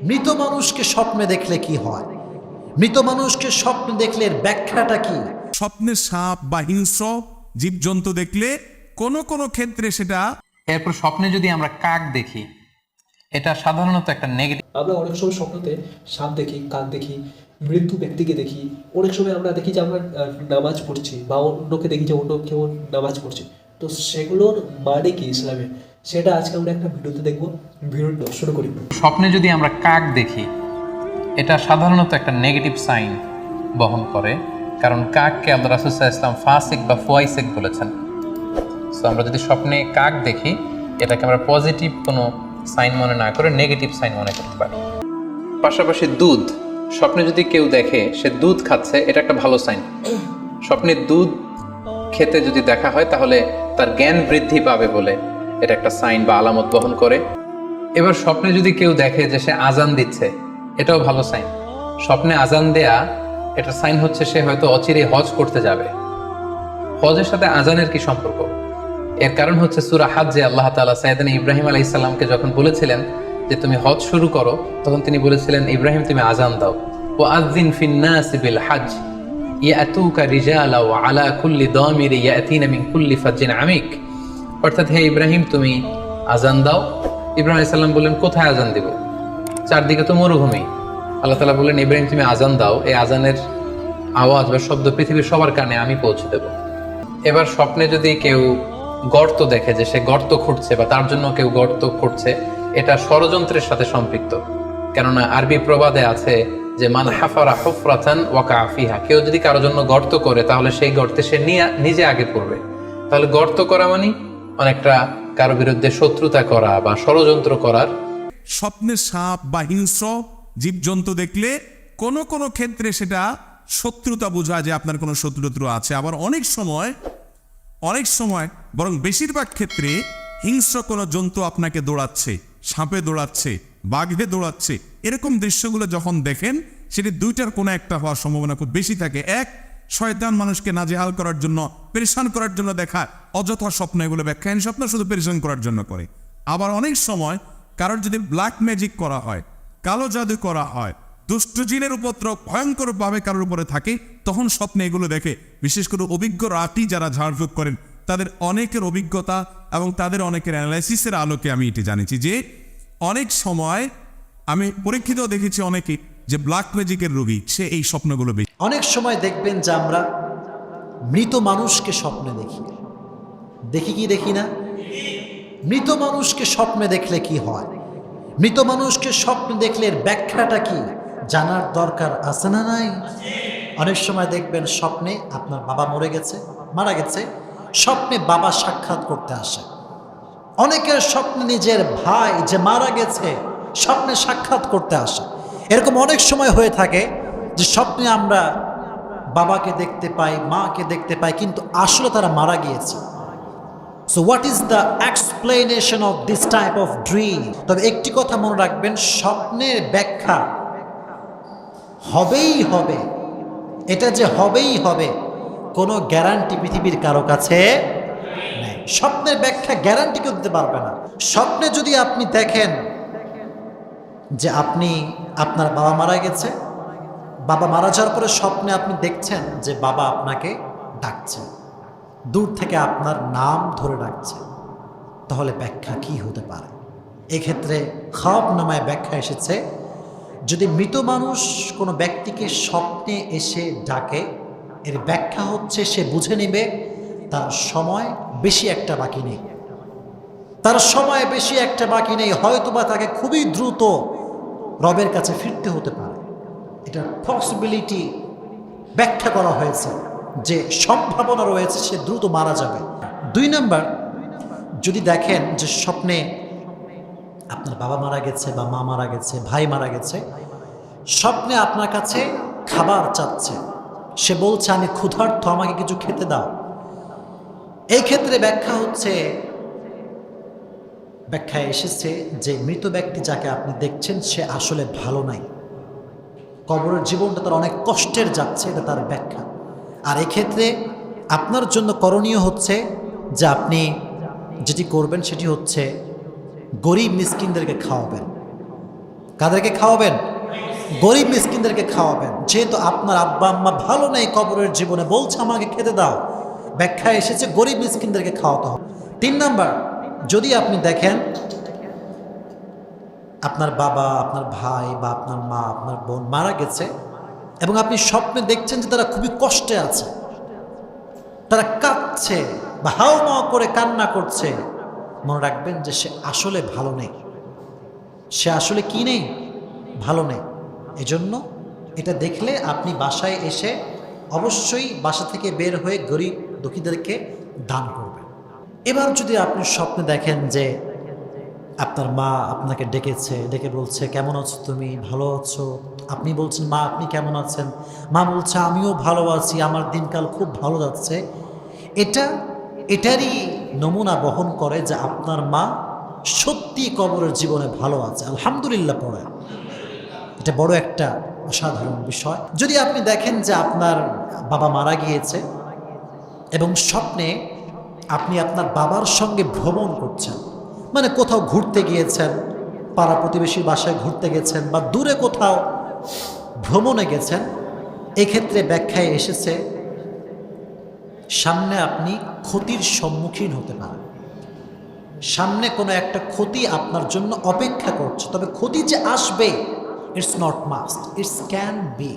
মৃত মানুষকে স্বপ্নে দেখলে কি হয়, মৃত মানুষকে স্বপ্নে দেখলে এর ব্যাখ্যাটা কি? স্বপ্নে সাপ বা হিংস্র জীবজন্তু দেখলে কোনো কোনো ক্ষেত্রে সেটা এরপর স্বপ্নে যদি আমরা কাক দেখি, এটা সাধারণত একটা নেগেটিভ। আমরা অনেক সময় স্বপ্নতে সাপ দেখি, কাক দেখি, মৃত্যু ব্যক্তিকে দেখি। অনেক সময় আমরা দেখি যে আমরা নামাজ পড়ছি বা অন্যকে দেখি যে অন্য কেউ নামাজ পড়ছে। তো সেগুলোর মানে কি ইসলামে, সেটা আজকে আমরা একটা ভিডিওতে দেখবো। ভিডিওটা শুরু করি। স্বপ্নে যদি আমরা কাক দেখি, এটা সাধারণত একটা নেগেটিভ সাইন বহন করে, কারণ কাককে আল্লাহ রাসূল সাল্লাল্লাহু আলাইহি ওয়াসাল্লাম ফাসিক বা ফুয়াইসিক বলেছেন। সো আমরা যদি স্বপ্নে কাক দেখি, এটাকে আমরা পজিটিভ কোনো সাইন মনে না করে নেগেটিভ সাইন মনে করতে পারি। পাশাপাশি দুধ, স্বপ্নে যদি কেউ দেখে সে দুধ খাচ্ছে, এটা একটা ভালো সাইন। স্বপ্নে দুধ খেতে যদি দেখা হয় তাহলে তার জ্ঞান বৃদ্ধি পাবে বলে এটা একটা সাইন বা আলামত বহন করে। এবার স্বপ্নে যদি কেউ দেখে যে সে আজান দিচ্ছে, এটাও ভালো সাইন। স্বপ্নে আজান দেয়া এটা সাইন হচ্ছে সে হয়তো অচিরে হজ করতে যাবে। হজের সাথে আজানের কি সম্পর্ক? এর কারণ হচ্ছে সূরা হজ্জে আল্লাহ তাআলা সাইয়েদনা ইব্রাহিম আলাইহিস সালামকে যখন বলেছিলেন যে তুমি হজ শুরু করো, তখন তিনি বলেছিলেন ইব্রাহিম তুমি আজান দাও। ওয়া আযযিন ফিন নাসি বিল হজ ইয়াতুকা রিজালা ওয়া আলা কুল্লি দামির ইয়াতিনা মিন কুল্লি ফাজ্জিন আমিক। অর্থাৎ হে ইব্রাহিম তুমি আজান দাও। ইব্রাহিম আলাইহিস সালাম বললেন কোথায় আজান দিব? চারদিকে তো মরুভূমি। আল্লাহ তাআলা বললেন ইব্রাহিম তুমি আজান দাও, এই আজানের আওয়াজ বা শব্দ পৃথিবীর সবার কানে আমি পৌঁছে দেব। এবার স্বপ্নে যদি কেউ গর্ত দেখে যে সে গর্ত খুঁড়ছে বা তার জন্য কেউ গর্ত খুঁড়ছে, এটা ষড়যন্ত্রের সাথে সম্পৃক্ত। কেননা আরবি প্রবাদে আছে যে মান হাফারা হুফরাতান ওয়াকা ফিহা, কেউ যদি কারো জন্য গর্ত করে তাহলে সেই গর্তে সে নিজে আগে পড়বে। তাহলে গর্ত করা মানে অনেকটা কারো বিরুদ্ধে শত্রুতা করা বা ষড়যন্ত্র করার। স্বপ্নে সাপ বা হিংস্র জীবজন্তু দেখলে কোনো কোনো ক্ষেত্রে সেটা শত্রুতা বোঝায় যে আপনার কোনো শত্রুত্র আছে। আবার অনেক সময় বরং বেশিরভাগ ক্ষেত্রে হিংস্র কোনো জন্তু আপনাকে দৌড়াচ্ছে, সাপে দৌড়াচ্ছে, বাঘে দৌড়াচ্ছে, এরকম দৃশ্যগুলো যখন দেখেন সেটি দুইটার কোনো একটা হওয়ার সম্ভাবনা খুব বেশি থাকে। এক, শয়তান মানুষকে নাজেহাল করার জন্য, পেরেশান করার জন্য দেখা অযথা স্বপ্ন, এগুলো ব্যাখ্যাহীন স্বপ্ন, শুধু পেরেশান করার জন্য করে। আবার অনেক সময় কারোর যদি ব্ল্যাক ম্যাজিক করা হয়, কালো জাদু করা হয়, দুষ্ট জিনের উপদ্রব ভয়ঙ্করভাবে কারোর উপরে থাকে, তখন স্বপ্নে এগুলো দেখে। বিশেষ করে অভিজ্ঞ রাতি যারা ঝাড়ফুঁক করেন তাদের অনেকের অভিজ্ঞতা এবং তাদের অনেকের অ্যানালাইসিসের আলোকে আমি এটি জানিছি যে অনেক সময় আমি পরীক্ষিত দেখেছি অনেকে যে ব্ল্যাক ম্যাজিকের রোগী, সে এই স্বপ্নগুলো বেশি। অনেক সময় দেখবেন যে আমরা মৃত মানুষকে স্বপ্নে দেখি কি দেখি না? মৃত মানুষকে স্বপ্নে দেখলে কি হয়, মৃত মানুষকে স্বপ্নে দেখলে এর ব্যাখ্যাটা কি জানার দরকার আছে না নাই? অনেক সময় দেখবেন স্বপ্নে আপনার বাবা মারা গেছে, স্বপ্নে বাবা সাক্ষাৎ করতে আসে। অনেকের স্বপ্নে নিজের ভাই যে মারা গেছে স্বপ্নে সাক্ষাৎ করতে আসে। এরকম অনেক সময় হয়ে থাকে যে স্বপ্নে আমরা বাবাকে দেখতে পাই, মাকে দেখতে পাই, কিন্তু আসলে তারা মারা গিয়েছে। So what is the explanation of this type of dream? তবে একটি কথা মনে রাখবেন, স্বপ্নের ব্যাখ্যা হবেই হবে, এটা যে হবেই হবে কোনো গ্যারান্টি পৃথিবীর কারো কাছে নেই। স্বপ্নের ব্যাখ্যা গ্যারান্টি কেউ দিতে পারবে না। স্বপ্নে যদি আপনি দেখেন যে আপনার বাবা মারা গেছে, বাবা মারা যাওয়ার পরে স্বপ্নে আপনি দেখছেন যে বাবা আপনাকে ডাকছে, দূর থেকে আপনার নাম ধরে ডাকছে, তাহলে ব্যাখ্যা কি হতে পারে? এক্ষেত্রে খাব নামায় ব্যাখ্যা এসেছে, যদি মৃত মানুষ কোনো ব্যক্তিকে স্বপ্নে এসে ডাকে, এর ব্যাখ্যা হচ্ছে সে বুঝে নেবে তার সময় বেশি একটা বাকি নেই, হয়তোবা তাকে খুবই দ্রুত রবের কাছে ফিরতে হতে পারে। এটা পসিবিলিটি ব্যাখ্যা করা হয়েছে যে সম্ভাবনা রয়েছে সে দ্রুত মারা যাবে। 2 নাম্বার, যদি দেখেন যে স্বপ্নে আপনার বাবা মারা গেছে বা মা মারা গেছে, ভাই মারা গেছে, স্বপ্নে আপনার কাছে খাবার চাচ্ছে, সে বলছে আমি ক্ষুধার্ত, আমাকে কিছু খেতে দাও। এই ক্ষেত্রে ব্যাখ্যায় এসেছে যে মৃত ব্যক্তি যাকে আপনি দেখছেন সে আসলে ভালো নাই, কবরের জীবনটা তার অনেক কষ্টের যাচ্ছে, এটা তার ব্যাখ্যা। আর এক্ষেত্রে আপনার জন্য করণীয় হচ্ছে যে আপনি যেটি করবেন সেটি হচ্ছে গরিব মিসকিনদেরকে খাওয়াবেন। কাদেরকে খাওয়াবেন? গরিব মিসকিনদেরকে খাওয়াবেন। যেহেতু আপনার আব্বা আম্মা ভালো নেই কবরের জীবনে, বলছে আমাকে খেতে দাও, ব্যাখ্যায় এসেছে গরিব মিসকিনদেরকে খাওয়াতে হবে। 3 নাম্বার, যদি আপনি দেখেন আপনার বাবা, আপনার ভাই বা আপনার মা, আপনার বোন মারা গেছে এবং আপনি স্বপ্নে দেখছেন যে তারা খুবই কষ্টে আছে, তারা কাঁদছে বা হাউমাউ করে কান্না করছে, মনে রাখবেন যে সে আসলে ভালো নেই, সে আসলে কি নেই, ভালো নেই। এজন্য এটা দেখলে আপনি বাসায় এসে অবশ্যই বাসা থেকে বের হয়ে গরিব দুঃখীদেরকে দান করবেন। এবার যদি আপনি স্বপ্নে দেখেন যে আপনার মা আপনাকে ডেকেছে, ডেকে বলছে কেমন আছো তুমি, ভালো আছো? আপনি বলছেন মা আপনি কেমন আছেন? মা বলছে আমিও ভালো আছি, আমার দিনকাল খুব ভালো যাচ্ছে। এটারই নমুনা বহন করে যে আপনার মা সত্যি কবরের জীবনে ভালো আছে, আলহামদুলিল্লাহ পড়ে। এটা বড় একটা অসাধারণ বিষয়। যদি আপনি দেখেন যে আপনার বাবা মারা গিয়েছে এবং স্বপ্নে আপনি আপনার বাবার সঙ্গে ভ্রমণ করছেন, মানে কোথাও ঘুরতে গিয়েছেন, পাড়া প্রতিবেশীর বাসায় ঘুরতে গেছেন বা দূরে কোথাও ভ্রমণে গেছেন, এক্ষেত্রে ব্যাখ্যায় এসেছে সামনে আপনি ক্ষতির সম্মুখীন হতে পারেন, সামনে কোনো একটা ক্ষতি আপনার জন্য অপেক্ষা করছে। তবে ক্ষতি যে আসবে, it's not must, it's can be.